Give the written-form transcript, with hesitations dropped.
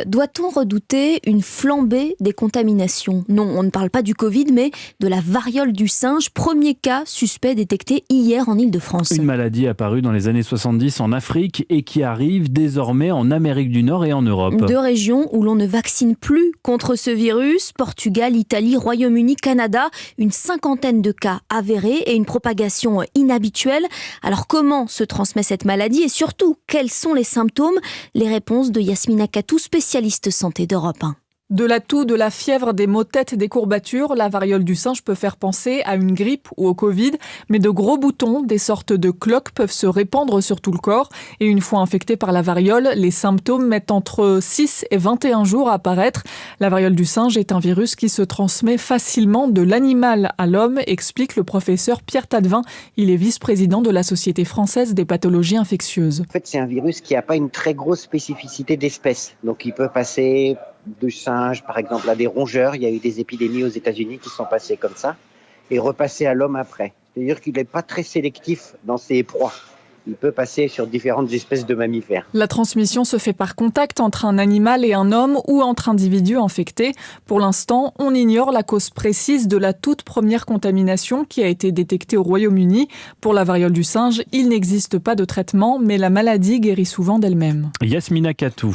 Doit-on redouter une flambée des contaminations ? Non, on ne parle pas du Covid, mais de la variole du singe, premier cas suspect détecté hier en Île-de-France. Une maladie apparue dans les années 70 en Afrique et qui arrive désormais en Amérique du Nord et en Europe. Deux régions où l'on ne vaccine plus contre ce virus, Portugal, Italie, Royaume-Uni, Canada, une 50aine de cas avérés et une propagation inhabituelle. Alors comment se transmet cette maladie et surtout, quels sont les symptômes ? Les réponses de Yasmina Katou, spécialiste santé d'Europe 1. De la toux, de la fièvre, des maux de tête, des courbatures, la variole du singe peut faire penser à une grippe ou au Covid, mais de gros boutons, des sortes de cloques, peuvent se répandre sur tout le corps. Et une fois infecté par la variole, les symptômes mettent entre 6 et 21 jours à apparaître. La variole du singe est un virus qui se transmet facilement de l'animal à l'homme, explique le professeur Pierre Tadevin. Il est vice-président de la Société française des pathologies infectieuses. En fait, c'est un virus qui n'a pas une très grosse spécificité d'espèce. Donc, il peut passer de singes, par exemple, à des rongeurs. Il y a eu des épidémies aux États-Unis qui sont passées comme ça et repasser à l'homme après. C'est-à-dire qu'il n'est pas très sélectif dans ses proies. Il peut passer sur différentes espèces de mammifères. La transmission se fait par contact entre un animal et un homme ou entre individus infectés. Pour l'instant, on ignore la cause précise de la toute première contamination qui a été détectée au Royaume-Uni. Pour la variole du singe, il n'existe pas de traitement, mais la maladie guérit souvent d'elle-même. Yasmina Katou.